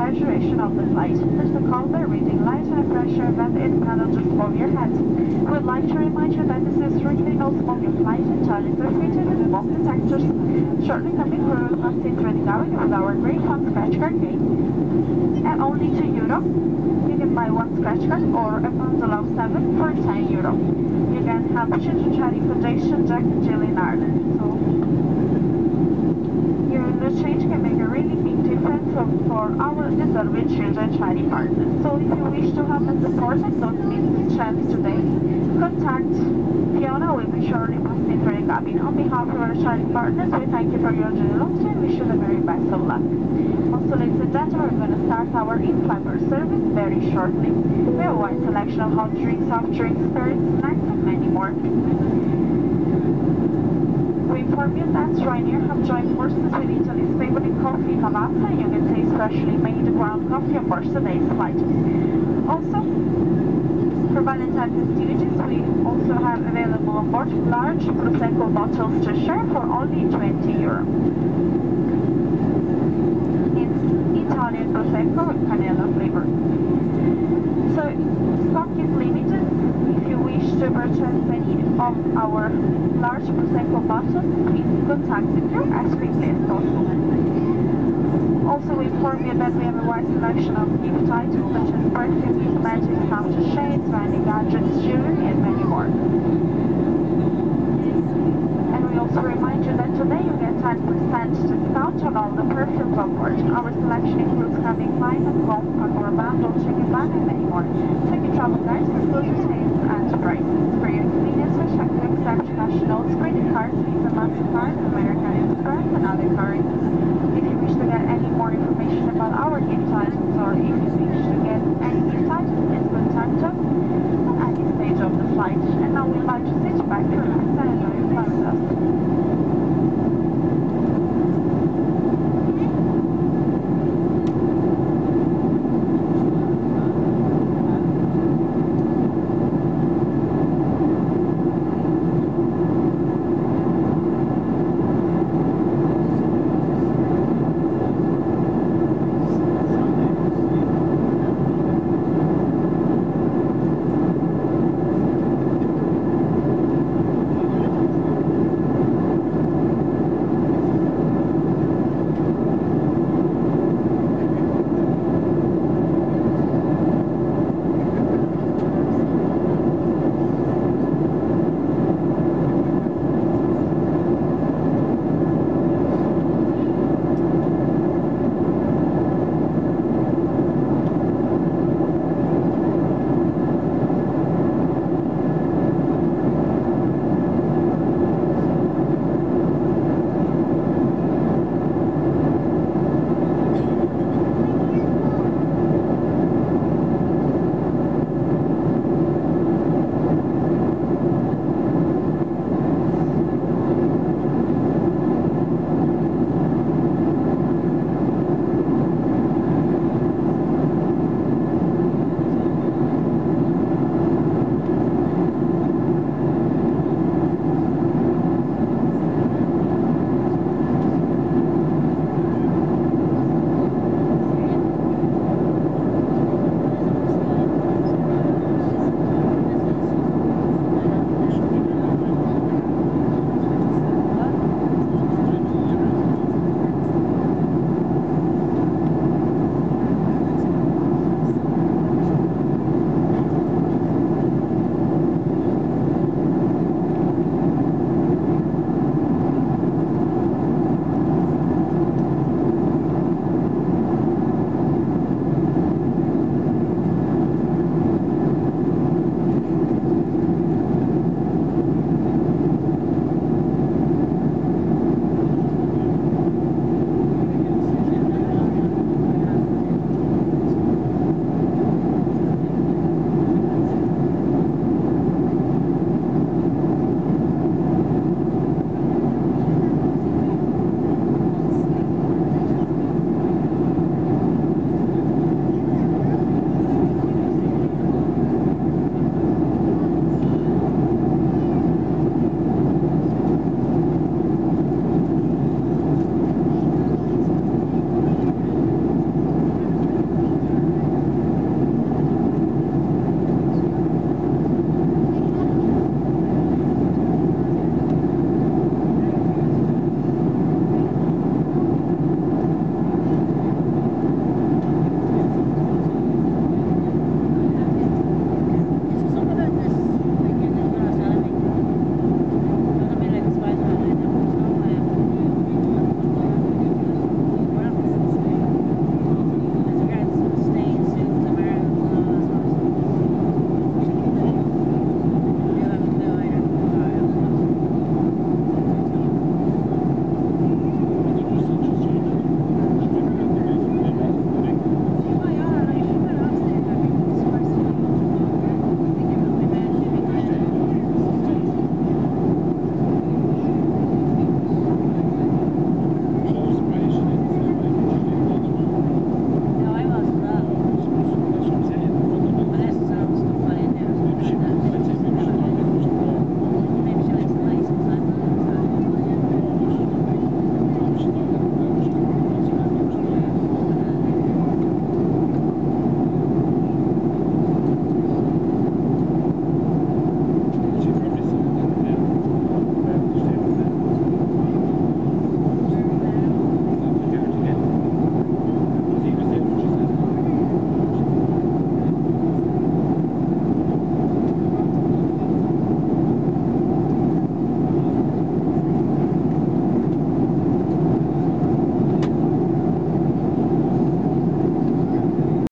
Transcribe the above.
entire duration of the flight. There's a collar reading light and a pressure vent in the panel just above your head. We would like to remind you that this is strictly no smoking flight and toilets are fitted with smoke detectors. Shortly coming crew will pass in through the cabin with our Grey Fun scratch card game. At only €2, you can buy one scratch card or a bundle of 7 for €10. You can help Children's Charity Foundation Jack and Jill in Ireland. So your change can make a really big difference for our deserving children charity partners. So if you wish to help and support us, don't miss this chance today. Contact Fiona, will be shortly passed in for the cabin. On behalf of our charity partners, we thank you for your generosity and wish you the very best of luck. Also, ladies and gentlemen, we're going to start our in-flight service very shortly. We have a wide selection of hot drinks, soft drinks, spirits, snacks, and many more. We inform you that Ryanair have joined forces with Italy's favorite coffee, Cavazza, and you can taste freshly made ground coffee on board today's flight. Also, for Valentine's festivities, we also have available on board large Prosecco bottles to share for only €20. It's Italian Prosecco with Canela flavor. So, stock is limited. If you wish to purchase any of our large Prosecco bottles, please contact the crew as quickly as possible. Also, we inform you that we have a wide selection of gift items such as perfumes, magic fountain shades, vanity gadgets, jewelry, and many more. And we also remind you that today you get 10% discount on all the perfumes on board. Our selection includes Calvin Klein, Home, Paco Rabanne, Dolce & Gabbana, and many more. Check your travel guides for full details and prices. For your convenience, we check to accept cash notes, credit cards, Visa, MasterCard, American Express, and other cards. If you wish to get any more information about our